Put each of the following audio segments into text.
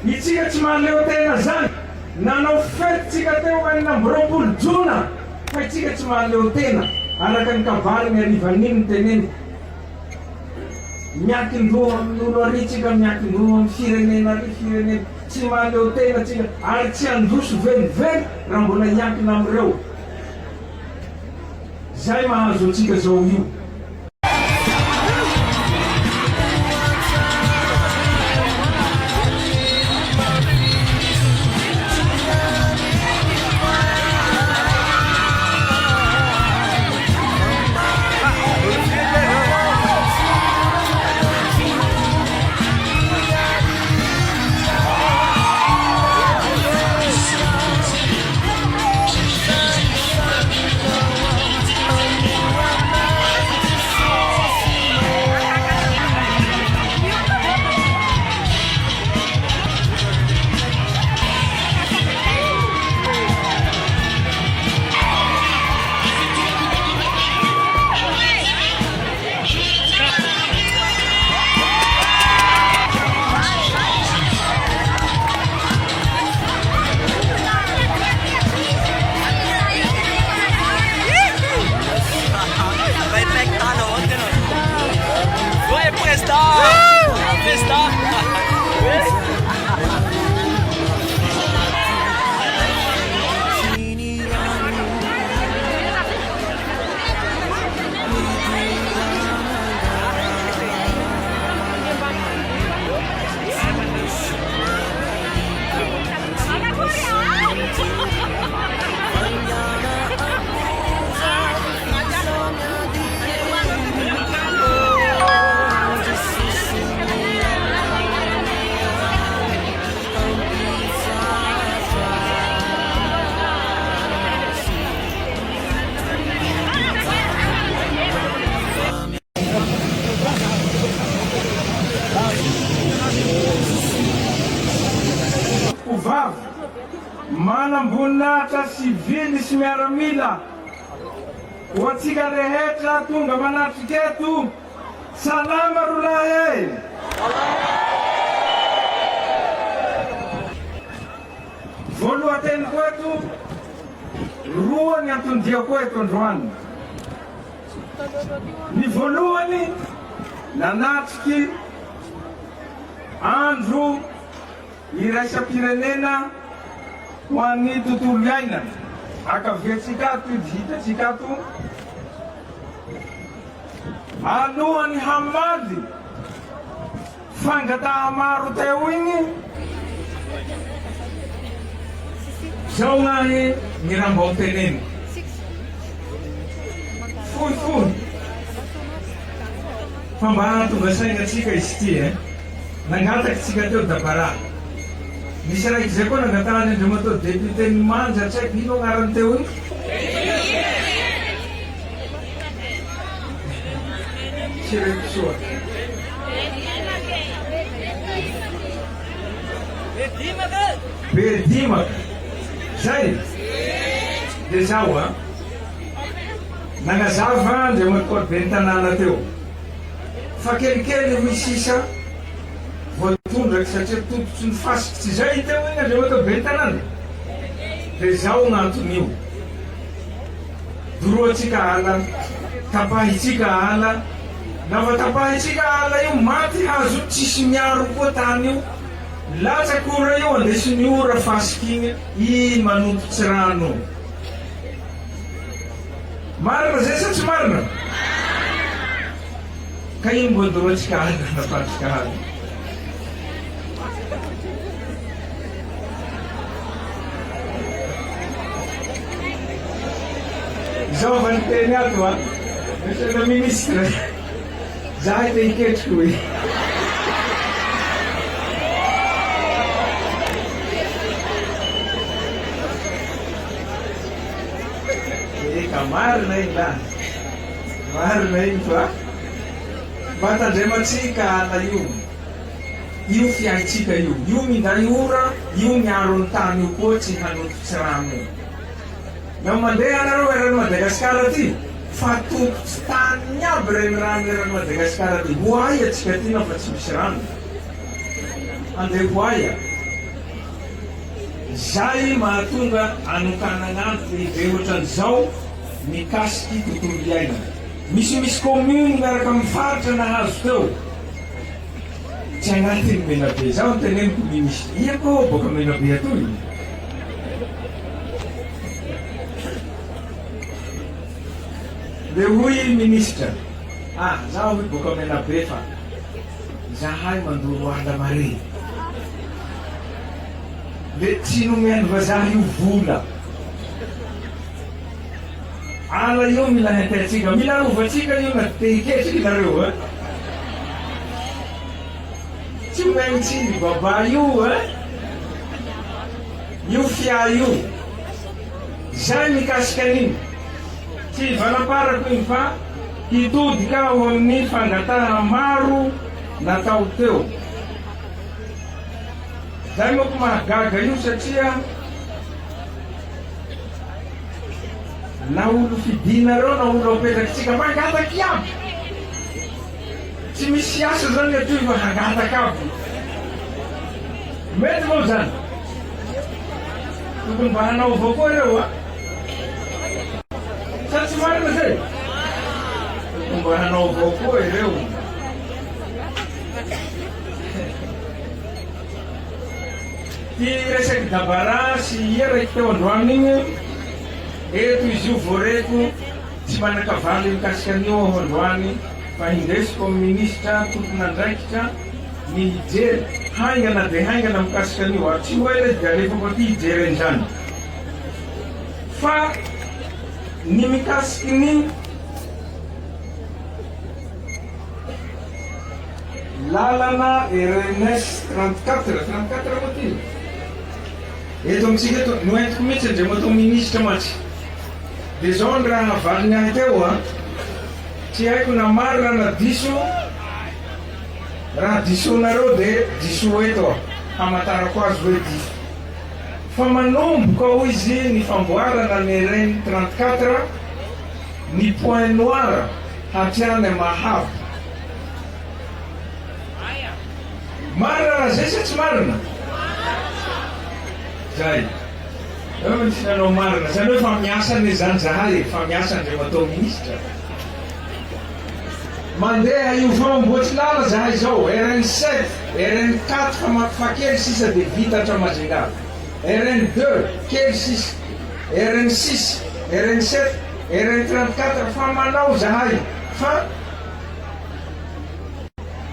Itsika tsy mahaleo tena zany. Nanao fety tsika teo roapolo jona. Fa itsika tsy mahaleo tena. Araka ny kabary ny arivan'iny ny teneny. Miankin-doha amin'olo ary tsika miankin-doha amin'ny firenena ary firenena. Tsy mahaleo tena tsika ary tsy androso velively raha mbola iankina amin'ireo. Zay mahazo antsika zao io. Manambonatra sivily sy miaramila ho antsika rehetra tonga manatrika eto. Salama rolahy e! Voalohan-teniko eto, roa ny antondiako eto androany. Ny voalohany nanatriky andro iraisam-pirenena ho an'ny tontolo iainana. Akaviatsika ato, hitatsika ato. Alohan'ny hamaly fangataha maro teo igny, zao gnahy ny raha mba teneny. Fohifohy. Fa mba hahatonga saignatsika izy ty nangataky tsika teo dabara. Misy raiky zay koa nangatahany andreo matao député ny manja, tsy haiko ino agnarany teo iny. Tsy reky soa. Bedimaka. Zay. De zao nagnazava andreo matao be ny tanàna teo. Fa kelikely misisa voatondraky satria tototsy ny fasiky tsy zay teo iny andreo matao be ny tanàna. De zao gn'anton'io. Doroatsika ala, tapahitsika ala. Lafa tapahitsika ala io maty hazo tsisy miaro koa tany io. Latsaky ora io andesiny ora fasiky igny manototsy rano. Marina zay sa tsy marina? Ka iny mbo doroatsika ala, napatrika ala. Zao avy ny teny ato Monsieur le ministre, zahay te hiketriko e. Eka marina iny la. Marina iny fa. Vatandrematsika ala io. Io fiaitsika io. Io minday ora, io miaro ny tany io koa tsy hanototsy rano. Nao mandeha anareo eran'ny Madagasikara ty, fa tototsy tany aby reny rano eran'ny Madagasikara ty. Ho aia tsika ty na fa tsy misy rano. Andeha ho aia. Zay mahatonga anokanagnato lehibe ohatran'izao mikasiky tontolo iaina. Misy commune miaraka mifaritra nahazo teo. Tsy agnatiny Menabe. Zaho noteneniko ministra, iako boaka Menabe atoy. Le hoy ministra, zaho hoy boaka Menabe fa zahay mandoro ala mare. Le tsy nomeny vazaha io vola. Ala io mila hentaitsika, mila rovatsika io na te-iketrika nareo tsy omeny tsy baba io io fia io. Zay mikasika an'iny. Tsy valaparako iny fa hitodika ao amin'ny fangataha maro natao teo. Zay moako mahagaga io satria na olo fidinareo na olo apetrakitsika mangataky aby. Tsy misy asa zany atoy fa hangataky aby. Mety moa zany. Tokony mba hanao avao koa ireo sa tsy marina zay? Tokony mba hanao avao koa ireo. Ty resaky dabara sy ia raiky teo androany igny, eto izy io voareko tsy manakavaly mikasika an'io aho androany fa hindesiko amin'ny ministra tompon'andraikitra mijery haingana de haingana mikasika an'io. Tsy hoe le dia alefako aty hijery an'izany fa ny mikasiky ny lalana RNS 34 moa ty. Eto amitsika eto noentiko mihitsy ndre matao ministra matsy. De zao ny raha havaliny ahy teo tsy haiko na marina na diso. Raha disonareo de diso eto hamantarako azy hoe diso. Fa manomboka hoy izy ny famboarana ny RN 34 ny point noir hatrany Mahabo. Marina raha zay sa tsy marina? Zay. Eo tsy nanao marina. Zany hoe fa miasany zany zahay, fa miasany re matao ministra. Mandeha io famboatsy lala zahay zao, RN7, RN4 fa kely sisa de vita hatra Majunga. RN2 kely sisa, RN6, RN7, RN34 fa manao zahay. Fa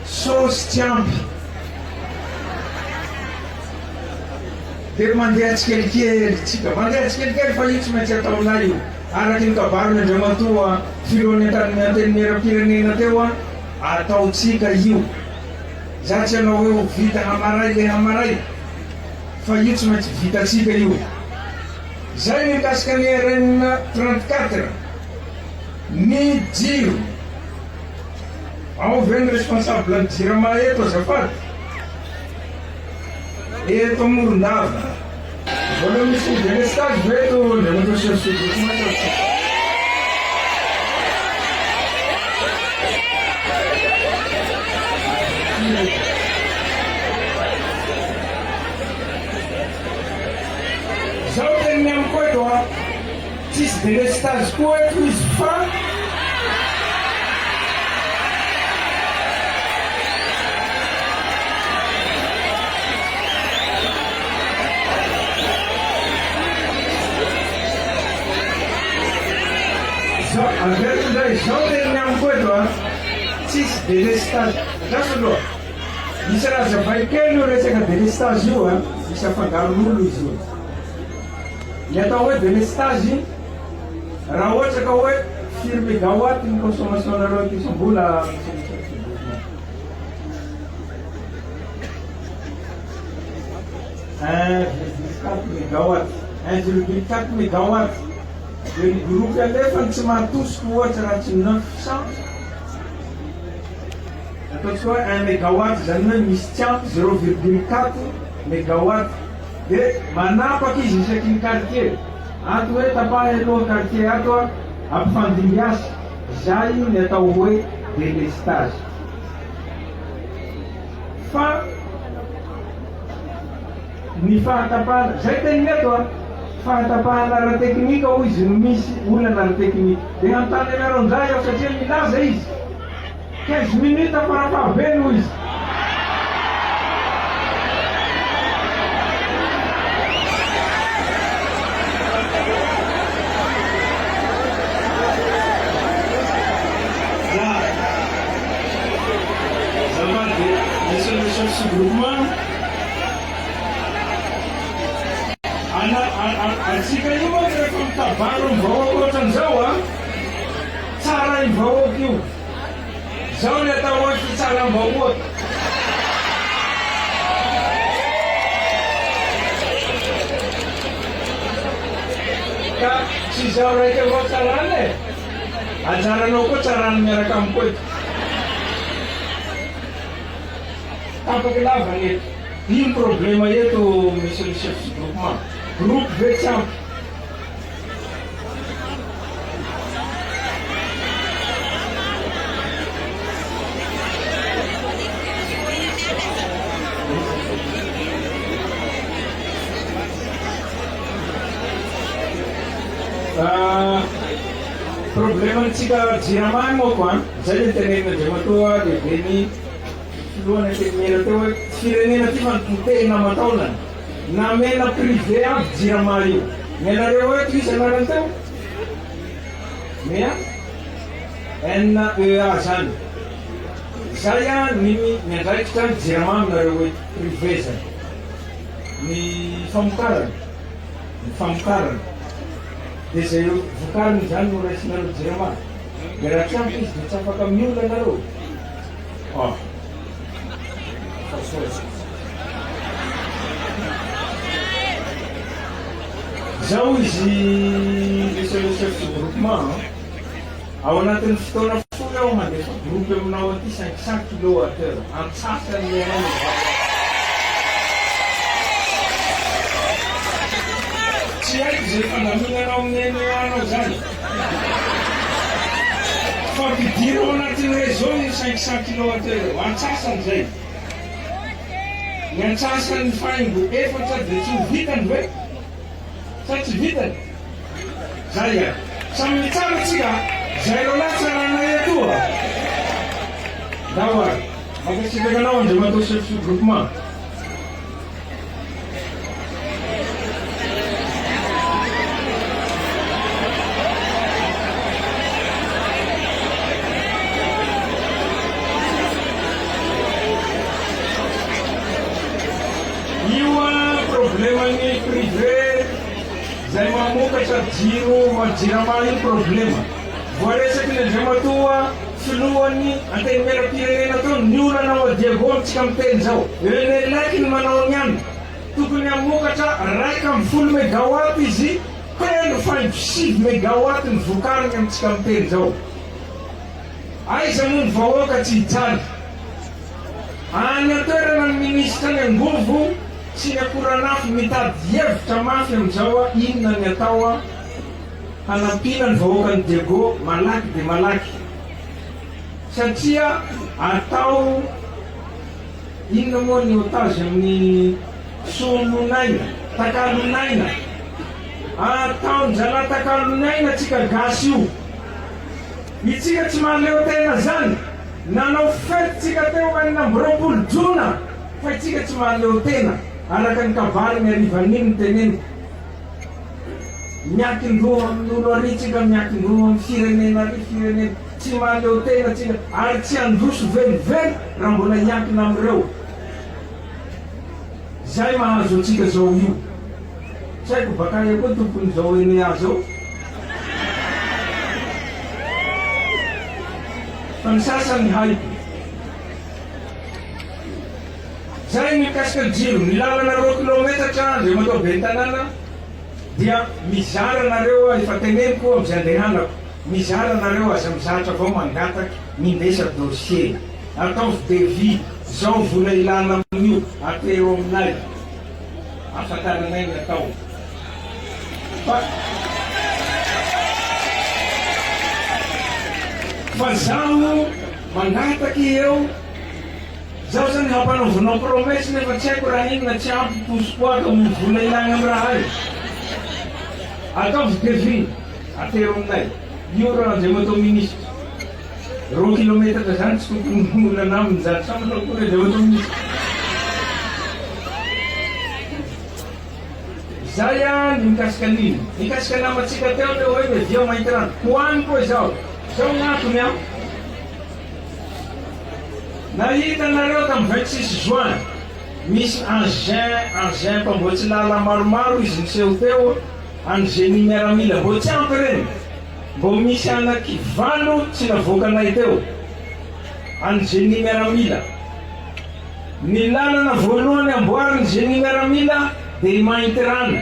sosy tsy ampy. De mandeha tsikelikely tsika, mandeha tsikelikely fa io tsy maintsy ataonay io. Araky ny kabarony Andriamatoa filohan'ny antenimieram-pirenena teo ataotsika io. Zatsy anao hoe vita hamaray le hamaray fa io tsy maintsy vitatsika io. Zay mikasika ny RN 34 ny jiro. Ao ve ny responsable ny jirama eto azafady? Eto Morondava. Volevo misy délestage ve eto Andriamatoa Serosodoko matsatsa. Zao teniny amiko eto tsisy délestage koa eto izy fa aveto ndray zao teniny amiko eto tsisy délestage. Gasy aloha misy raha zavay kely io resaka délestage io misy afangaron'olo izy io. Ny atao hoe délestage raha ohatra ka hoe firy mégawatt ny consommation nareo ty isam-bola 1,4 mégawatt 1,4 mégawatt. Le groupe alefany tsy mahatosiko ohatra raha tsy 900. Ataotsika hoe 1 mégawatt zany hoe misy tsy ampy 0,4 mégawatt. De manapaky izy isaky ny quartier. Ato hoe tapahy aloha quartier ato ampifandimbiasy. Zay ny atao hoe délestage. Fa ny fahatapahana zay teniny eto a fahatapahana ara-teknika hoy izy no misy olana ara-teknika dia antany anaron'izay aho satria milaza izy 15 minutes farafahabeny hoy izy groupement atsika io moa rehefa mitabaro ny vahoaka ohatran'izao a tsara ny vahoaka io zao ny atao hoe fitsaram-bahoaka ka tsy zao raika avao tsarany e anjaranao koa tsarany miaraka amin'ny koeto tapaky lavany eto ino problema eto monsieur le chef du groupement groupe vetsiampy problemantsika jiramany moako a zay le tenen'Andriamatoa lehibe ny filohana tenimena teo hoe firenena ty fanotena mataonany namena privé aby jirama io menareo hoe ty isanarany teo mea NEA zany zay a miandraikitra ny jirama aminareo hoe privé zany ny famokarany dia zay vokariny zany no raisinareo jirama dia raha tsy ampy izy dia tsy afaka miolana anareo zao izy monsieur le chef du groupement ao anatin'ny fotoana foy aho mandefa groupe aminao aty 500 kWh antsasany anao tsy haiko zay fandaminanao amin'ny NEA-nao zany fa mpidira ao anatin'ny réseau ny 500 kWh antsasany zay ny antsasany faingo efatra dia tsy ho vitany hoe sa tsy vitany zay a samy mitsara tsika zay ro latsarana etoa dahoary makasitrakanao Andriamatoa chef du groupement problemany privé zay mamokatra jiro majirama io problema voaresaky ny Andriamatoa filohany antenimera-pirenena tao ny olana ao adiago amitsika miteny zao enelaiky ny manao ny any tokony amokatra 1.10 mégawatt izy 1.5 mégawatt ny vokariny amitsika miteny zao aiza moa ny vahoaka tsy hijaly any atoerana ny ministra ny angovo tsy ny akoranafo mitady hevitra mafy amin'izao a inona ny atao a hanampiana ny vahoaka ny Diego malaky dia malaky satria atao inona moa ny otage amin'ny solonaina takalonaina atao njala takalonaina tsika gasy io itsika tsy mahaleo tena zany nanao fety tsika teo amin'ambirapolo jona fa itsika tsy mahaleo tena araka ny kabary miarivan'iny ny teneny miakin-droa amin'olo aritsika miakin-droa amin'ny firenena ary firenena tsy mahaleo tena tsika ary tsy androso velively raha mbola hiankina amin'ireo zay mahazo atsika zao io tsy haiko bakaya koa tompony zao NEA zao fa ny sasany haiko zay mikasika jiro ny lalana 2 kilometatra Andriamatoa be tanàna dia mizara nareo efa teneniko amizay andehanako mizara nareo aza mizatra avao mangataky mindesa dossier ataovy devis zao vola ilana amin'io atero aminay afantaranay ny atao fa zaho mangataky eo Zaho zany hampanaovanao promesy nefa tsy haiko raha inona tsy ampy posipoaka amin'ny vola ilagna amin'ny raha io. Ataovy devis atero aminay. Io raha anzay matao ministre. 2 kilometatra zany tsy tokony olana aminy zany samanao koa zay matao ministre. Zay ny mikasika an'iny. Mikasika namatsika teo le hoe media mahita rano. Hoany koa izao. Zao gn'antony a. Nahita nareo tamin'ny 26 juin. Misy engin mpamboatsy lala maromaro izy niseho teo any génie miaramila. Mbo tsy ampy reny. Mbo misy anaky 20 tsy navoakanay teo. Any génie miaramila. Ny lalana voalohany amboariny génie miaramila dia mainty rano.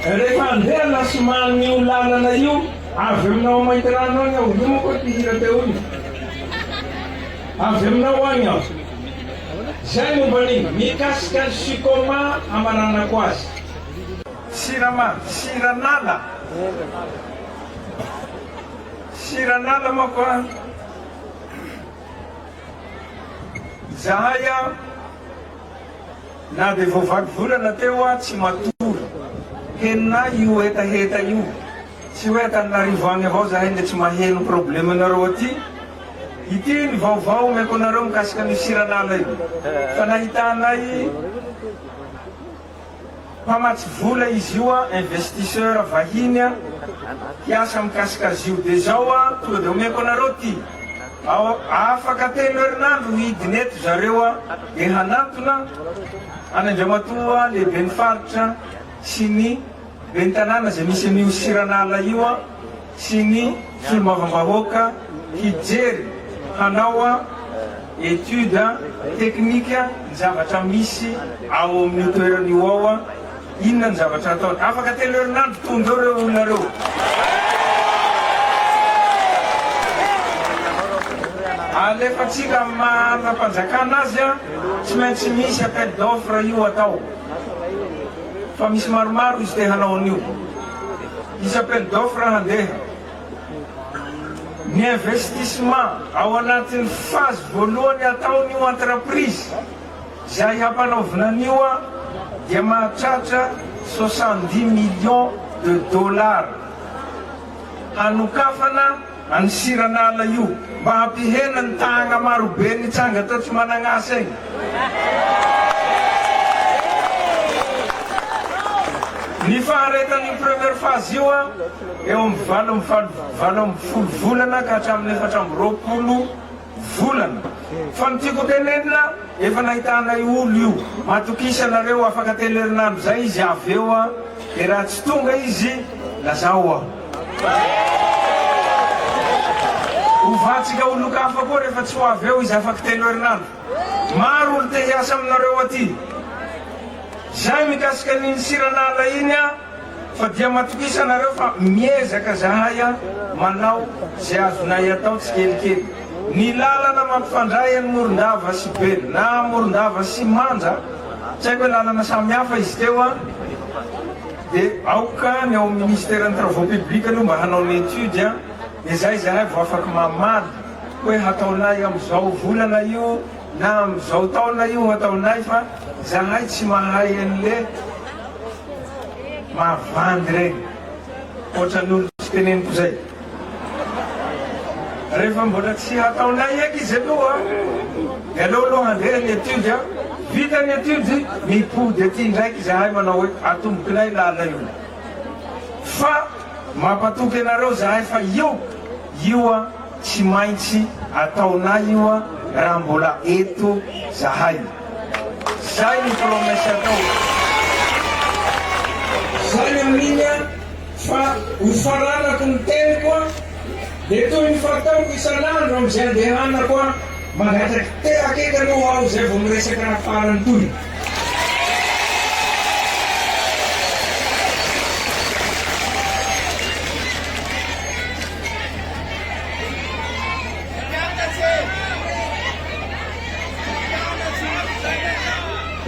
Rehefa andeha lasomany io lalana io, avy aminao mainty rano any aho, io moa koa tihira teo io. Avy aminao any aho. Zay momba an'iny, mikasika ny sikoma amaranako azy. Siranala. Siranala moa koa. Zahay na dia voavaky volana teo tsy matory. Henina io hetaheta io. Tsy hoe Antananarivo agny avao zahay nde tsy maheno problemanareo aty. Ity ny vaovao omeko anareo mikasika ny Siranala io. Fa nahitanay mpamatsy vola izy io investisseur vahiny hiasa mikasika azy io. Dia zao tonga dia omeko anareo ty. Afaka 3 herinandro hidiny eto zareo dia hanatona any Andriamatoa lehibe ny faritra sy ny be ny tanàna zay misy an'io Siranala io sy ny solomavambahoaka hijery hanao étude teknika ny zavatra misy ao amin'ny toeran'io ao, inona ny zavatra ataony. Afaka 3 herinandro tondreo reo olona reo. Alefatsika manam-panjakana azy tsy maintsy misy appel d'offre io atao. Fa misy maromaro izy te hanao an'io. Misy appel d'offre handeha. Ny investissement ao anatin'ny phase voalohany ataon'io entreprise zay hampanaovina an'io dia mahatratra 70 millions de dollars hanokafana any Siranala io mba hampihena ny tagna marobe nitsanga tao tsy managn'asa igny. Ny faharetan'ny première phase io eo amin'ny 20 volana ka hatramin'ny 420 volana. Fa ny tiako tenenina efa nahitanay olo io matokisanareo afaka 3 herinandro zay izy avy eo dia raha tsy tonga izy lazao Ovatsika olo-kafa koa rehefa tsy ho avy eo izy afaka 3 herinandro. Maro olo te hiasa aminareo aty. Zay mikasika ny Siranala iny fa dia matokisanareo fa miezaka zahay manao zay azonay atao tsy kelikely. Ny lalana mampifandray any Morondava sy Belo na Morondava sy Manja, tsy haiko hoe lalana samihafa izy teo dia aoka ny ao ministère ny travaux publics aloha mba hanao ny étude dia zay zahay vao afaka mamady hoe hataonay amin'izao volana io na amin'izao taona io hataonay, fa zahay tsy mahay an'le mahavandy regny ohatran'olo tsy teneniko zay. Rehefa mbola tsy hataonay eky izy aloha dia aleo aloha handeha ny étude vita ny étude mipody aty ndraiky zahay manao hoe atombokinay lala io. Fa mampatoky anareo zahay fa io tsy maintsy ataonay io raha mbola eto zahay. Zay ny promesse atao. Zay amin'iny fa hofaranako ny teniko dia toy ny fataoko isan'andro amin'izay andehanako mangatraky akaiky aloha aho zay vao miresaka raha farany toy.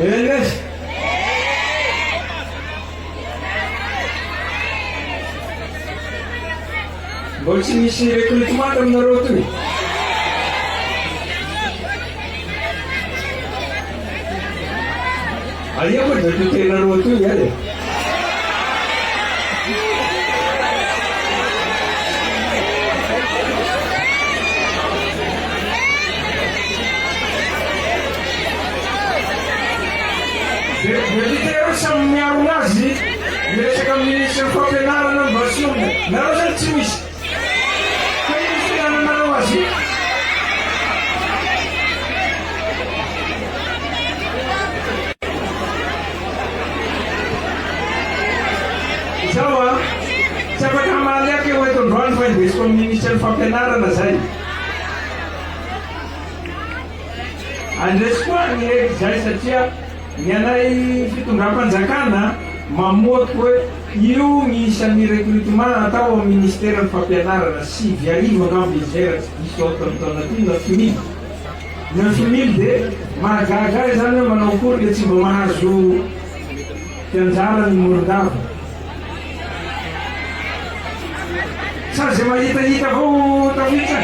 Yes. Mbola tsy misy recrutement aminareo toy. Aia koa deputenareo toy ale. Deputero samy miaro anazy miresaka ministre fampianarana mba sy omby. Nareo zany tsy misy. Fa ino fihinananareo azy? Zao tsy afaka hamaly aky eo eto androany fa indesiko amin'ny ministre fampianarana zay. Andresiko any eky zay satria ny anay fitondram-panjakana mamoaky hoe io misan'ny recrutement atao amin'ny ministère fampianarana 9 angamba izy zay raha tsy diso amin'ny taona ty 9 000 dia mahagaga zany hoe manao akory le tsy mba mahazo fianjarany Morondava. Sa zay mahitahita avao tafiditra.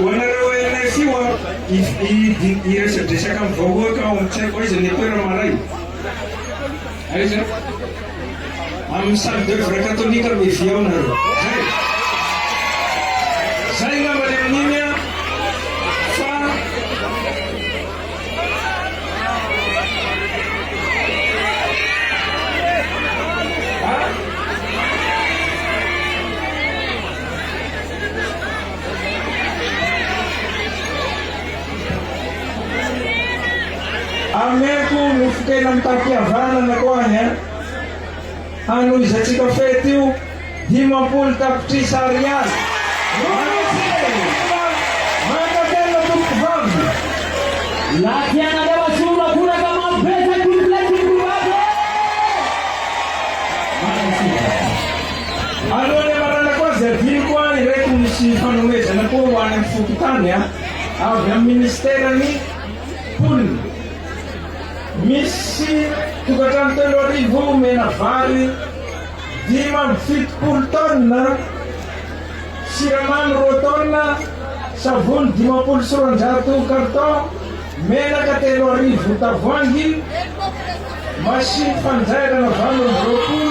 Hoanareo NF io iresadresaka amin'ny vahoaka ao amin'ny tsaiko izy ny toera maray. Aiza? Amin'ny salle d'œuvre catholique mevia ao nareo. Zay ngamba le amin'iny fa ameko nofokena amin'ny tapiavanana koa any hanoizatsika fety io 50 tapitrisa ariary. Makatena tompo vavy. Latihanareo asolo kuraka mabesa kumplekikuvabe. Alohan'ny marana koa zay adiny koa ireto misy fanomezana koa ho any amin'ny fokotany avy amin'ny ministèrany polina. Misy tokantrano 3,000 mena vary 570 tonne, siramamy 2 tonne, savony 500 carton, menaka 3,000 tavoangy, machine fanjairana 20